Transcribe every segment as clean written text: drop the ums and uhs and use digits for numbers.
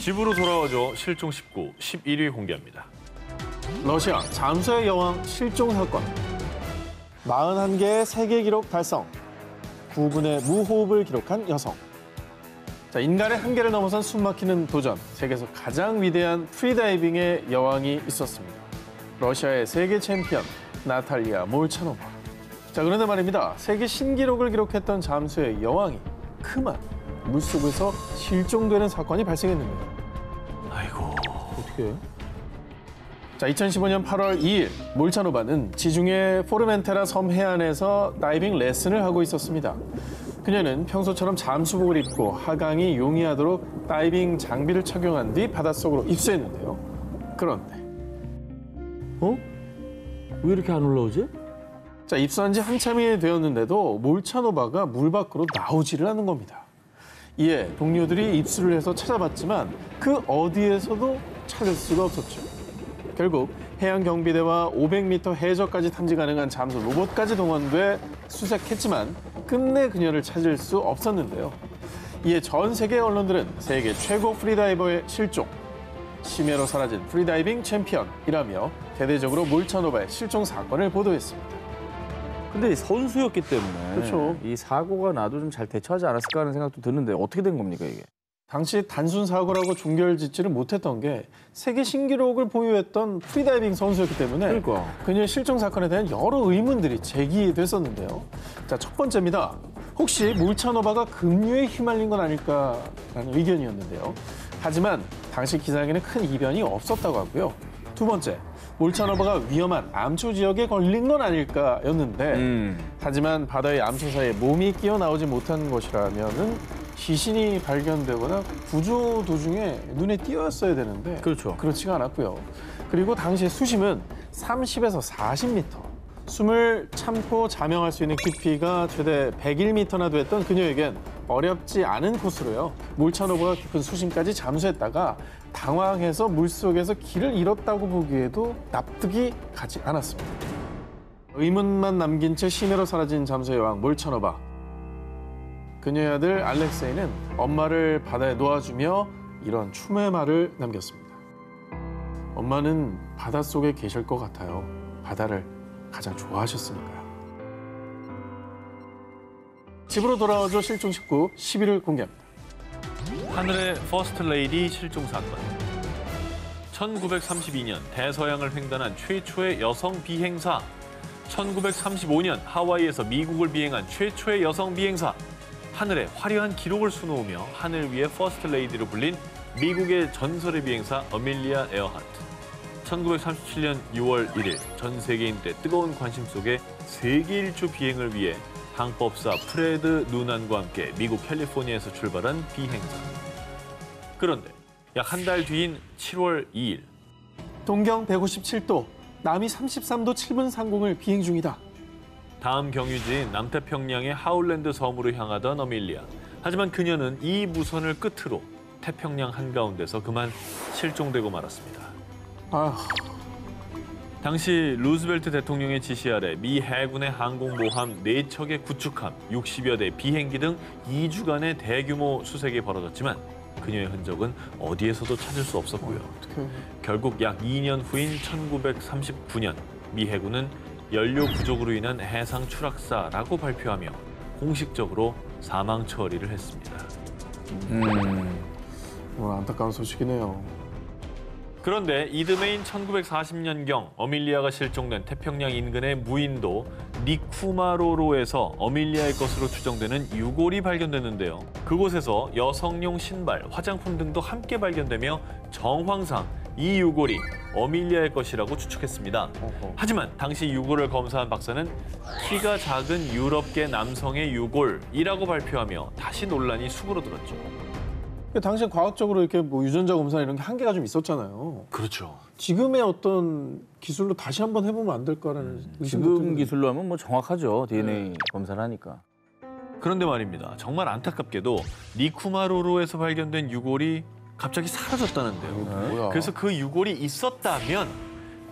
집으로 돌아와줘 실종 19, 11위 공개합니다. 러시아 잠수의 여왕 실종 사건. 41개의 세계 기록 달성. 9분의 무호흡을 기록한 여성. 자, 인간의 한계를 넘어선 숨막히는 도전. 세계에서 가장 위대한 프리다이빙의 여왕이 있었습니다. 러시아의 세계 챔피언 나탈리아 몰차노바. 자, 그런데 말입니다. 세계 신기록을 기록했던 잠수의 여왕이 그만 물속에서 실종되는 사건이 발생했는데요. 아이고. 어떻게 해요? 자, 2015년 8월 2일 몰차노바는 지중해 포르멘테라 섬 해안에서 다이빙 레슨을 하고 있었습니다. 그녀는 평소처럼 잠수복을 입고 하강이 용이하도록 다이빙 장비를 착용한 뒤 바닷속으로 입수했는데요. 그런데 왜 이렇게 안 올라오지? 자, 입수한 지 한참이 되었는데도 몰차노바가 물 밖으로 나오지를 않는 겁니다. 이에 동료들이 입수를 해서 찾아봤지만 그 어디에서도 찾을 수가 없었죠. 결국 해양경비대와 500m 해저까지 탐지 가능한 잠수 로봇까지 동원돼 수색했지만 끝내 그녀를 찾을 수 없었는데요. 이에 전 세계 언론들은 세계 최고 프리다이버의 실종, 심해로 사라진 프리다이빙 챔피언이라며 대대적으로 몰차노바의 실종 사건을 보도했습니다. 근데 선수였기 때문에 그렇죠. 이 사고가 나도 좀 잘 대처하지 않았을까 하는 생각도 드는데 어떻게 된 겁니까 이게? 당시 단순 사고라고 종결짓지를 못했던 게 세계 신기록을 보유했던 프리다이빙 선수였기 때문에 그러니까. 그녀의 실종 사건에 대한 여러 의문들이 제기됐었는데요. 자, 첫 번째입니다. 혹시 몰차노바가 급류에 휘말린 건 아닐까라는 의견이었는데요. 하지만 당시 기상에는 큰 이변이 없었다고 하고요. 두 번째, 몰차노바가 위험한 암초 지역에 걸린 건 아닐까였는데 하지만 바다의 암초 사이에 몸이 끼어 나오지 못한 것이라면은 시신이 발견되거나 구조 도중에 눈에 띄었어야 되는데 그렇죠. 그렇지가 않았고요. 그리고 당시의 수심은 30에서 40m. 숨을 참고 자명할 수 있는 깊이가 최대 101m나 됐던 그녀에겐 어렵지 않은 코스로요. 몰차노바가 깊은 수심까지 잠수했다가 당황해서 물속에서 길을 잃었다고 보기에도 납득이 가지 않았습니다. 의문만 남긴 채 심해로 사라진 잠수의 여왕 몰차노바. 그녀의 아들 알렉세이는 엄마를 바다에 놓아주며 이런 추모의 말을 남겼습니다. 엄마는 바닷속에 계실 것 같아요. 바다를 가장 좋아하셨으니까요. 집으로 돌아와줘 실종 19, 11일 공개합니다. 하늘의 퍼스트 레이디 실종 사건. 1932년 대서양을 횡단한 최초의 여성 비행사. 1935년 하와이에서 미국을 비행한 최초의 여성 비행사. 하늘에 화려한 기록을 수놓으며 하늘 위의 퍼스트 레이디로 불린 미국의 전설의 비행사 어밀리아 에어하트. 1937년 6월 1일 전 세계인들의 뜨거운 관심 속에 세계 일주 비행을 위해 항법사 프레드 누난과 함께 미국 캘리포니아에서 출발한 비행사. 그런데 약 한 달 뒤인 7월 2일. 동경 157도, 남이 33도 7분 상공을 비행 중이다. 다음 경유지인 남태평양의 하울랜드 섬으로 향하던 어밀리아. 하지만 그녀는 이 무선을 끝으로 태평양 한가운데서 그만 실종되고 말았습니다. 당시 루즈벨트 대통령의 지시 아래 미 해군의 항공모함 4척의 구축함, 60여 대 비행기 등 2주간의 대규모 수색이 벌어졌지만 그녀의 흔적은 어디에서도 찾을 수 없었고요. 결국 약 2년 후인 1939년 미 해군은 연료 부족으로 인한 해상 추락사라고 발표하며 공식적으로 사망 처리를 했습니다. 안타까운 소식이네요. 그런데 이듬해인 1940년경 어밀리아가 실종된 태평양 인근의 무인도 니쿠마로로에서 어밀리아의 것으로 추정되는 유골이 발견됐는데요. 그곳에서 여성용 신발, 화장품 등도 함께 발견되며 정황상 이 유골이 어밀리아의 것이라고 추측했습니다. 하지만 당시 유골을 검사한 박사는 키가 작은 유럽계 남성의 유골이라고 발표하며 다시 논란이 수그러들었죠. 당시 과학적으로 이렇게 뭐 유전자 검사 이런 게 한계가 좀 있었잖아요. 그렇죠. 지금의 어떤 기술로 다시 한번 해보면 안 될까라는 지금 기술로 하면 뭐 정확하죠. DNA 검사를 하니까. 그런데 말입니다. 정말 안타깝게도 니쿠마로로에서 발견된 유골이 갑자기 사라졌다는데요. 뭐야? 그래서 그 유골이 있었다면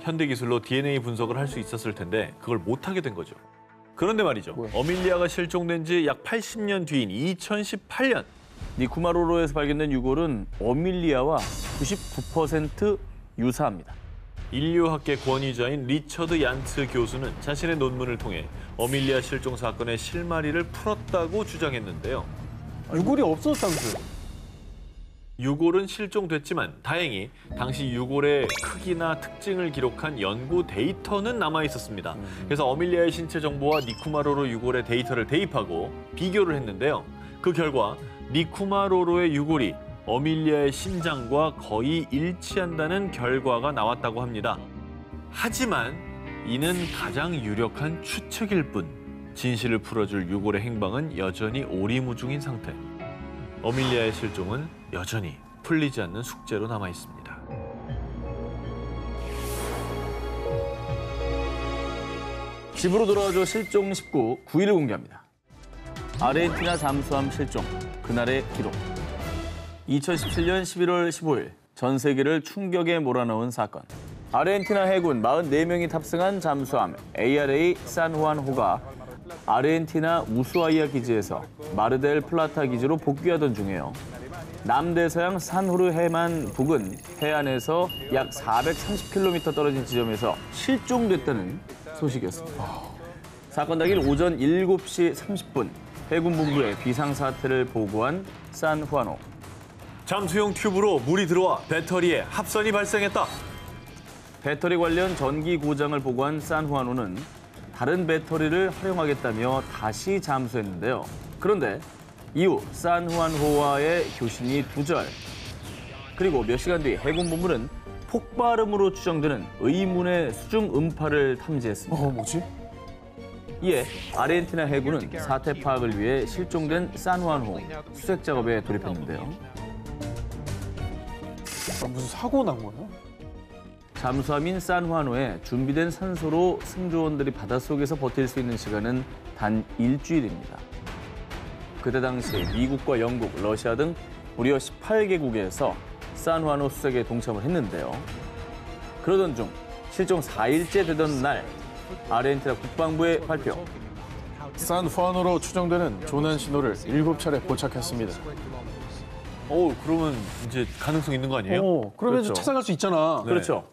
현대 기술로 DNA 분석을 할 수 있었을 텐데 그걸 못하게 된 거죠. 그런데 말이죠. 어밀리아가 실종된 지 약 80년 뒤인 2018년 니쿠마로로에서 발견된 유골은 어밀리아와 99% 유사합니다. 인류학계 권위자인 리처드 얀츠 교수는 자신의 논문을 통해 어밀리아 실종 사건의 실마리를 풀었다고 주장했는데요. 유골이 없었다면서요? 유골은 실종됐지만 다행히 당시 유골의 크기나 특징을 기록한 연구 데이터는 남아 있었습니다. 그래서 어밀리아의 신체 정보와 니쿠마로로 유골의 데이터를 대입하고 비교를 했는데요. 그 결과 니쿠마로로의 유골이 어밀리아의 심장과 거의 일치한다는 결과가 나왔다고 합니다. 하지만 이는 가장 유력한 추측일 뿐 진실을 풀어줄 유골의 행방은 여전히 오리무중인 상태. 어밀리아의 실종은 여전히 풀리지 않는 숙제로 남아 있습니다. 집으로 돌아와줘 실종 19, 9일을 공개합니다. 아르헨티나 잠수함 실종, 그날의 기록. 2017년 11월 15일, 전 세계를 충격에 몰아넣은 사건. 아르헨티나 해군 44명이 탑승한 잠수함 ARA 산후안호가 아르헨티나 우수아이아 기지에서 마르델 플라타 기지로 복귀하던 중에요. 남대서양 산후르 해만 부근 해안에서 약 430km 떨어진 지점에서 실종됐다는 소식이었습니다. 사건 당일 오전 7시 30분 해군 본부에 비상사태를 보고한 산후안호. 잠수용 튜브로 물이 들어와 배터리에 합선이 발생했다. 배터리 관련 전기 고장을 보고한 산후안호는 다른 배터리를 활용하겠다며 다시 잠수했는데요. 그런데 이후 산후안호와의 교신이 두절. 그리고 몇 시간 뒤 해군 본부는 폭발음으로 추정되는 의문의 수중 음파를 탐지했습니다. 뭐지? 이에 아르헨티나 해군은 사태 파악을 위해 실종된 산후안호 수색 작업에 돌입했는데요. 무슨 사고 난 거예요? 잠수함인 산후안호에 준비된 산소로 승조원들이 바닷속에서 버틸 수 있는 시간은 단 일주일입니다. 그때 당시 미국과 영국, 러시아 등 무려 18개국에서 산후안호 수색에 동참을 했는데요. 그러던 중 실종 4일째 되던 날 아르헨티나 국방부의 발표. 산후안호로 추정되는 조난 신호를 7차례 포착했습니다. 그러면 이제 가능성 있는 거 아니에요? 그러면 그렇죠. 찾아갈 수 있잖아. 네. 그렇죠.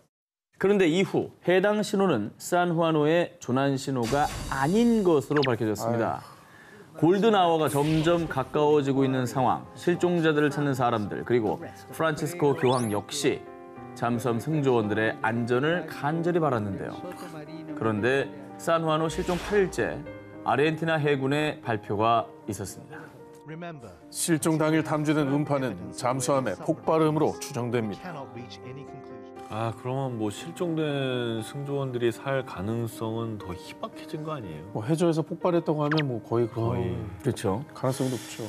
그런데 이후 해당 신호는 산후안호의 조난 신호가 아닌 것으로 밝혀졌습니다. 골든 아워가 점점 가까워지고 있는 상황, 실종자들을 찾는 사람들, 그리고 프란치스코 교황 역시 잠수함 승조원들의 안전을 간절히 바랐는데요. 그런데 산후안호 실종 8일째 아르헨티나 해군의 발표가 있었습니다. 실종 당일 탐지된 음파는 잠수함의 폭발음으로 추정됩니다. 그러면 뭐 실종된 승조원들이 살 가능성은 더 희박해진 거 아니에요? 해저에서 폭발했다고 하면 뭐 거의 그런 그렇죠. 가능성이 높죠.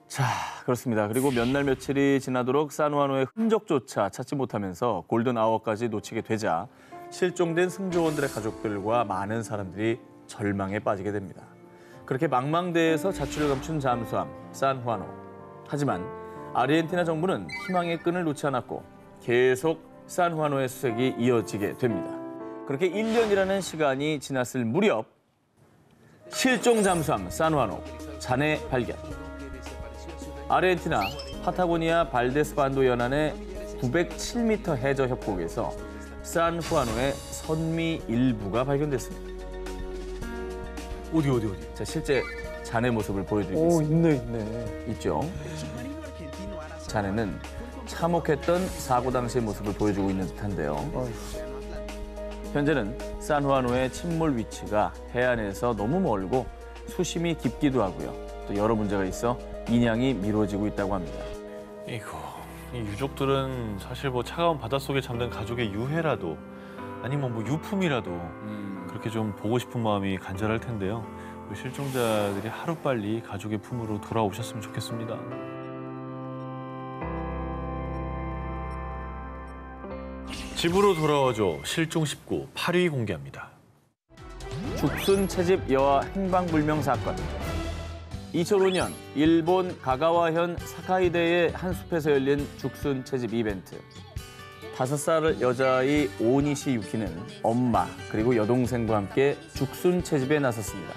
자, 그렇습니다. 그리고 몇 날 며칠이 지나도록 산후안호의 흔적조차 찾지 못하면서 골든 아워까지 놓치게 되자 실종된 승조원들의 가족들과 많은 사람들이 절망에 빠지게 됩니다. 그렇게 망망대해에서 자취를 감춘 잠수함 산후안호. 하지만 아르헨티나 정부는 희망의 끈을 놓지 않았고 계속 산후안호의 수색이 이어지게 됩니다. 그렇게 1년이라는 시간이 지났을 무렵 실종 잠수함 산후안호 잔해 발견. 아르헨티나 파타고니아 발데스반도 연안의 907m 해저 협곡에서 산후안호의 선미 일부가 발견됐습니다. 어디? 자, 실제 잔해 모습을 보여드리겠습니다. 있네. 있죠. 잔해는 참혹했던 사고 당시의 모습을 보여주고 있는 듯한데요. 현재는 산후안호의 침몰 위치가 해안에서 너무 멀고 수심이 깊기도 하고요. 또 여러 문제가 있어 인양이 미뤄지고 있다고 합니다. 이거 이 유족들은 사실 뭐 차가운 바닷속에 잠든 가족의 유해라도 아니면 뭐 유품이라도 그렇게 좀 보고 싶은 마음이 간절할 텐데요. 우리 실종자들이 하루빨리 가족의 품으로 돌아오셨으면 좋겠습니다. 집으로 돌아와줘 실종 19, 8위 공개합니다. 죽순 채집 여아 행방불명 사건. 2005년 일본 가가와현 사카이데의 한 숲에서 열린 죽순 채집 이벤트. 5살 여자아이 오니시 유키는 엄마 그리고 여동생과 함께 죽순 채집에 나섰습니다.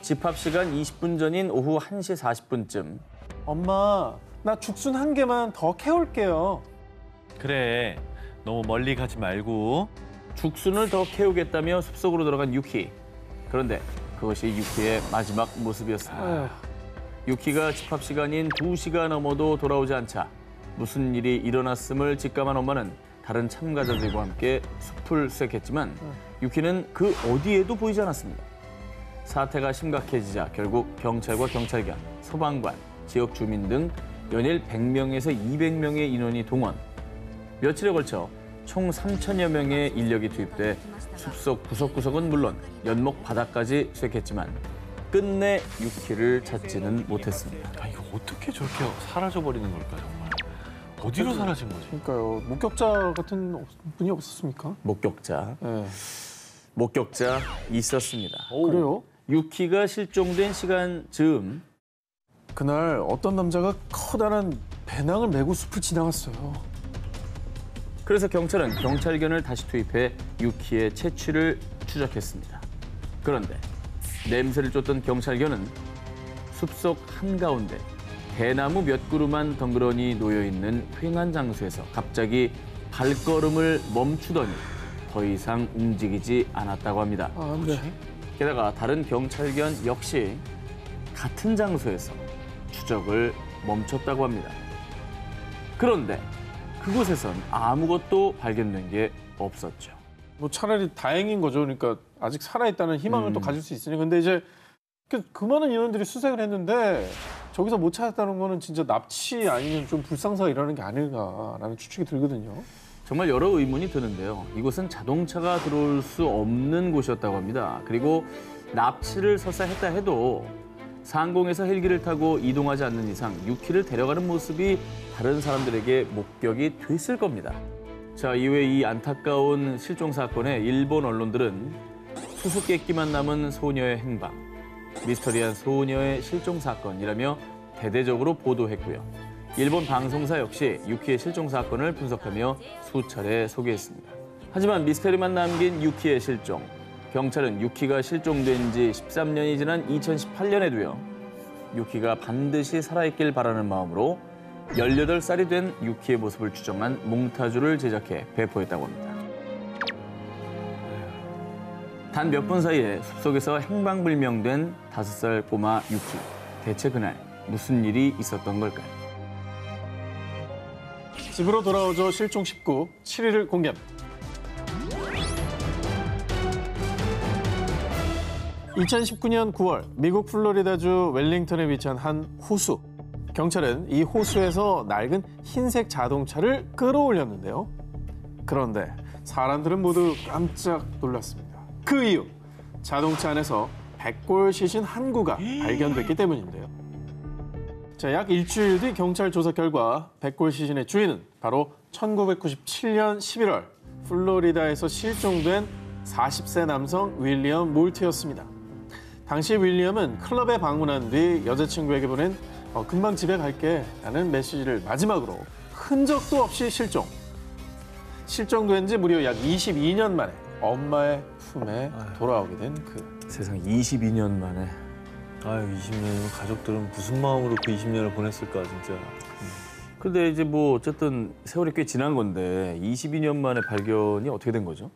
집합 시간 20분 전인 오후 1시 40분쯤 엄마, 나 죽순 한 개만 더 캐올게요. 그래, 너무 멀리 가지 말고. 죽순을 더 캐우겠다며 숲속으로 들어간 유키. 그런데 그것이 유키의 마지막 모습이었습니다. 아휴, 유키가 집합 시간인 2시가 넘어도 돌아오지 않자 무슨 일이 일어났음을 직감한 엄마는 다른 참가자들과 함께 숲을 수색했지만 유키는 그 어디에도 보이지 않았습니다. 사태가 심각해지자 결국 경찰과 경찰관, 소방관, 지역 주민 등 연일 100명에서 200명의 인원이 동원. 며칠에 걸쳐 총 3천여 명의 인력이 투입돼 숲속 구석구석은 물론 연못 바닥까지 수색했지만 끝내 유키를 찾지는 못했습니다. 아, 이거 어떻게 저렇게 사라져버리는 걸까, 정말. 어디로 사라진 거지? 그러니까요. 목격자 같은 분이 없었습니까? 목격자 네. 있었습니다. 그래요? 유키가 실종된 시간 즈음 그날 어떤 남자가 커다란 배낭을 메고 숲을 지나갔어요. 그래서 경찰은 경찰견을 다시 투입해 유키의 채취를 추적했습니다. 그런데 냄새를 쫓던 경찰견은 숲속 한가운데 대나무 몇 그루만 덩그러니 놓여있는 휑한 장소에서 갑자기 발걸음을 멈추더니 더 이상 움직이지 않았다고 합니다. 아, 네. 게다가 다른 경찰견 역시 같은 장소에서 추적을 멈췄다고 합니다. 그런데 그곳에선 아무것도 발견된 게 없었죠. 뭐 차라리 다행인 거죠. 그러니까 아직 살아있다는 희망을 또 가질 수 있으니. 근데 이제 그 많은 인원들이 수색을 했는데 저기서 못 찾았다는 거는 진짜 납치 아니면 좀 불상사가 일어나는 게 아닐까라는 추측이 들거든요. 정말 여러 의문이 드는데요. 이곳은 자동차가 들어올 수 없는 곳이었다고 합니다. 그리고 납치를 설사 했다 해도 상공에서 헬기를 타고 이동하지 않는 이상 유키를 데려가는 모습이 다른 사람들에게 목격이 됐을 겁니다. 자, 이외 이 안타까운 실종 사건에 일본 언론들은 수수께끼만 남은 소녀의 행방, 미스터리한 소녀의 실종 사건이라며 대대적으로 보도했고요. 일본 방송사 역시 유키의 실종 사건을 분석하며 수차례 소개했습니다. 하지만 미스터리만 남긴 유키의 실종. 경찰은 유키가 실종된 지 13년이 지난 2018년에도요. 유키가 반드시 살아있길 바라는 마음으로 18살이 된 유키의 모습을 추정한 몽타주를 제작해 배포했다고 합니다. 단 몇 분 사이에 숲속에서 행방불명된 5살 꼬마 유키. 대체 그날 무슨 일이 있었던 걸까요? 집으로 돌아오죠. 실종 19, 7일을 공개합니다. 2019년 9월 미국 플로리다주 웰링턴에 위치한 한 호수. 경찰은 이 호수에서 낡은 흰색 자동차를 끌어올렸는데요. 그런데 사람들은 모두 깜짝 놀랐습니다. 그 이유, 자동차 안에서 백골 시신 한 구가 발견됐기 때문인데요. 자, 약 일주일 뒤 경찰 조사 결과 백골 시신의 주인은 바로 1997년 11월 플로리다에서 실종된 40세 남성 윌리엄 몰트였습니다. 당시 윌리엄은 클럽에 방문한 뒤 여자친구에게 보낸 금방 집에 갈게 라는 메시지를 마지막으로 흔적도 없이 실종. 실종된 지 무려 약 22년 만에 엄마의 품에 돌아오게 된 그. 세상 22년 만에. 아유, 20년이면 가족들은 무슨 마음으로 그 20년을 보냈을까, 진짜. 근데 이제 뭐 어쨌든 세월이 꽤 지난 건데 22년 만에 발견이 어떻게 된 거죠?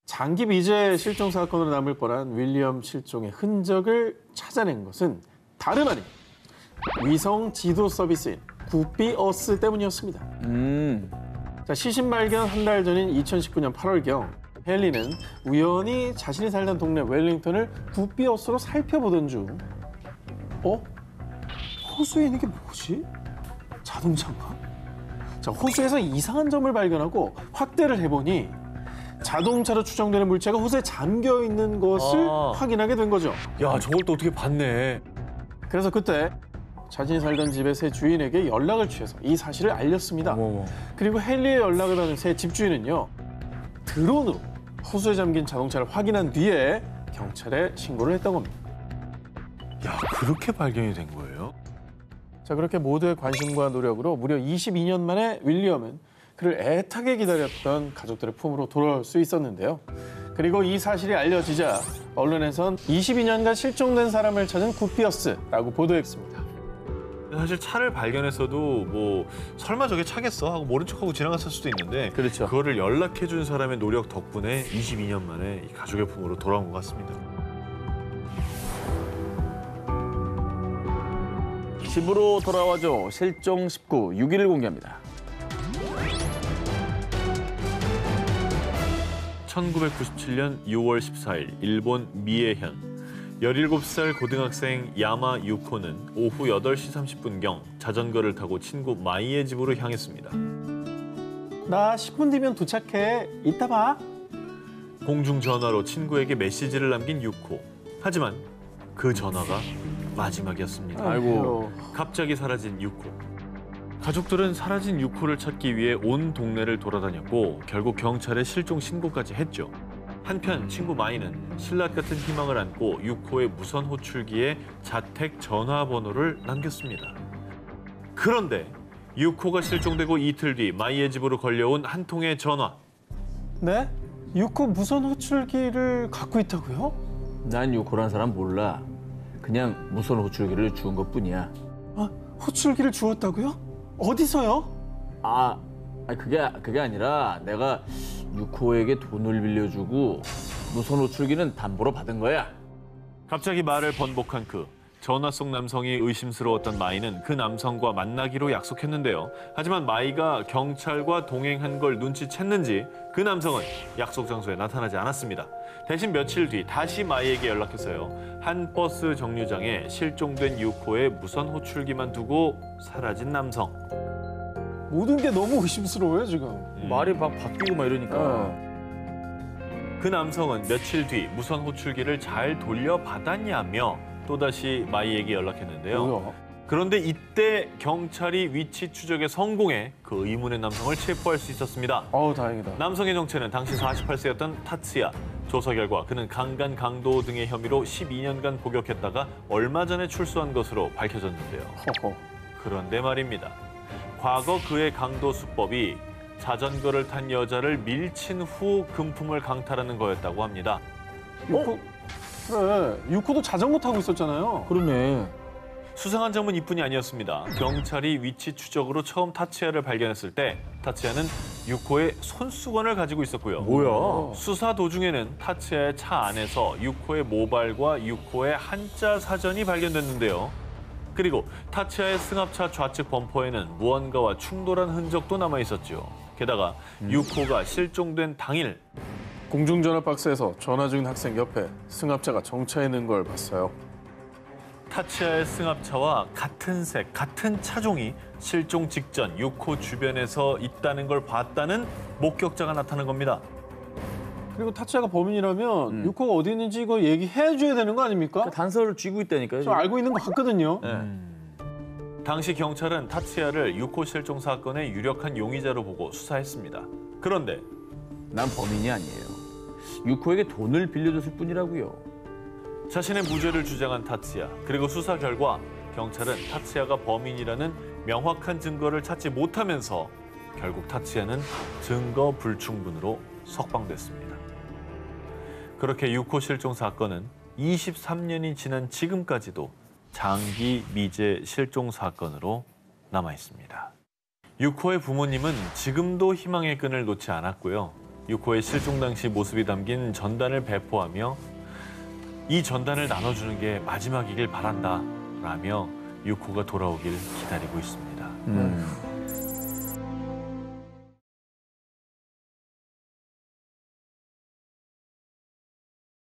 장기 미제 실종 사건으로 남을 뻔한 윌리엄 실종의 흔적을 찾아낸 것은 다름 아닌 위성 지도 서비스인 구피어스 때문이었습니다. 자, 시신 발견 한 달 전인 2019년 8월경 헨리는 우연히 자신이 살던 동네 웰링턴을 구피어스로 살펴보던 중 호수에 있는 게 뭐지? 자동차인가? 자, 호수에서 이상한 점을 발견하고 확대를 해보니 자동차로 추정되는 물체가 호수에 잠겨 있는 것을 확인하게 된 거죠. 야, 저걸 또 어떻게 봤네. 그래서 그때 자신이 살던 집의 새 주인에게 연락을 취해서 이 사실을 알렸습니다. 어머머. 그리고 헨리의 연락을 받은 새 집주인은요. 드론으로 호수에 잠긴 자동차를 확인한 뒤에 경찰에 신고를 했다고 합니다. 야, 그렇게 발견이 된 거예요? 자, 그렇게 모두의 관심과 노력으로 무려 22년 만에 윌리엄은 그를 애타게 기다렸던 가족들의 품으로 돌아올 수 있었는데요. 그리고 이 사실이 알려지자 언론에선 22년간 실종된 사람을 찾은 구피어스라고 보도했습니다. 사실 차를 발견했어도 뭐 설마 저게 차겠어 하고 모른 척하고 지나갔을 수도 있는데 그렇죠. 그거를 연락해 준 사람의 노력 덕분에 22년 만에 이 가족의 품으로 돌아온 것 같습니다. 집으로 돌아와줘. 실종 19, 6일을 공개합니다. 1997년 6월 14일 일본 미에현 17살 고등학생 야마 유코는 오후 8시 30분경 자전거를 타고 친구 마이의 집으로 향했습니다. 나 10분 뒤면 도착해. 이따 봐. 공중전화로 친구에게 메시지를 남긴 유코. 하지만 그 전화가 마지막이었습니다. 아이고. 갑자기 사라진 유코. 가족들은 사라진 유코를 찾기 위해 온 동네를 돌아다녔고 결국 경찰에 실종 신고까지 했죠. 한편 친구 마이는 신라 같은 희망을 안고 유코의 무선 호출기에 자택 전화번호를 남겼습니다. 그런데 유코가 실종되고 이틀 뒤 마이의 집으로 걸려온 한 통의 전화. 네? 유코 무선 호출기를 갖고 있다고요? 난 유코란 사람 몰라. 그냥 무선 호출기를 주운 것뿐이야. 아, 호출기를 주었다고요? 어디서요? 그게 아니라 내가 유코에게 돈을 빌려주고 무선 호출기는 담보로 받은 거야. 갑자기 말을 번복한 그 전화 속 남성이 의심스러웠던 마이는 그 남성과 만나기로 약속했는데요. 하지만 마이가 경찰과 동행한 걸 눈치챘는지 그 남성은 약속 장소에 나타나지 않았습니다. 대신 며칠 뒤 다시 마이에게 연락해서요. 한 버스 정류장에 실종된 유코의 무선 호출기만 두고 사라진 남성. 모든 게 너무 의심스러워요, 지금. 말이 막 바뀌고 막 이러니까. 그 남성은 며칠 뒤 무선 호출기를 잘 돌려받았냐며 또다시 마이에게 연락했는데요. 뭐야? 그런데 이때 경찰이 위치 추적에 성공해 그 의문의 남성을 체포할 수 있었습니다. 다행이다. 남성의 정체는 당시 48세였던 타츠야. 조사 결과 그는 강간, 강도 등의 혐의로 12년간 복역했다가 얼마 전에 출소한 것으로 밝혀졌는데요. 허허. 그런데 말입니다. 과거 그의 강도 수법이 자전거를 탄 여자를 밀친 후 금품을 강탈하는 거였다고 합니다. 유코, 그래. 유코도 자전거 타고 있었잖아요. 그러네. 수상한 점은 이뿐이 아니었습니다. 경찰이 위치 추적으로 처음 타츠야를 발견했을 때 타츠야는 유코의 손수건을 가지고 있었고요. 뭐야? 수사 도중에는 타츠야의 차 안에서 유코의 모발과 유코의 한자 사전이 발견됐는데요. 그리고 타츠야의 승합차 좌측 범퍼에는 무언가와 충돌한 흔적도 남아 있었죠. 게다가 유코가 실종된 당일 공중전화 박스에서 전화 중인 학생 옆에 승합차가 정차해 있는 걸 봤어요. 타츠야의 승합차와 같은 색, 같은 차종이 실종 직전 유코 주변에서 있다는 걸 봤다는 목격자가 나타난 겁니다. 그리고 타츠야가 범인이라면 유코가 어디 있는지 이거 얘기해 줘야 되는 거 아닙니까? 단서를 쥐고 있다니까요. 저 알고 있는 것 같거든요. 당시 경찰은 타츠야를 유코 실종 사건의 유력한 용의자로 보고 수사했습니다. 그런데 난 범인이 아니에요. 유코에게 돈을 빌려줬을 뿐이라고요. 자신의 무죄를 주장한 타츠야. 그리고 수사 결과 경찰은 타츠야가 범인이라는 명확한 증거를 찾지 못하면서 결국 타츠야는 증거 불충분으로 석방됐습니다. 그렇게 유코 실종 사건은 23년이 지난 지금까지도 장기 미제 실종 사건으로 남아 있습니다. 유코의 부모님은 지금도 희망의 끈을 놓지 않았고요. 유코의 실종 당시 모습이 담긴 전단을 배포하며 이 전단을 나눠주는 게 마지막이길 바란다 라며 유코가 돌아오길 기다리고 있습니다.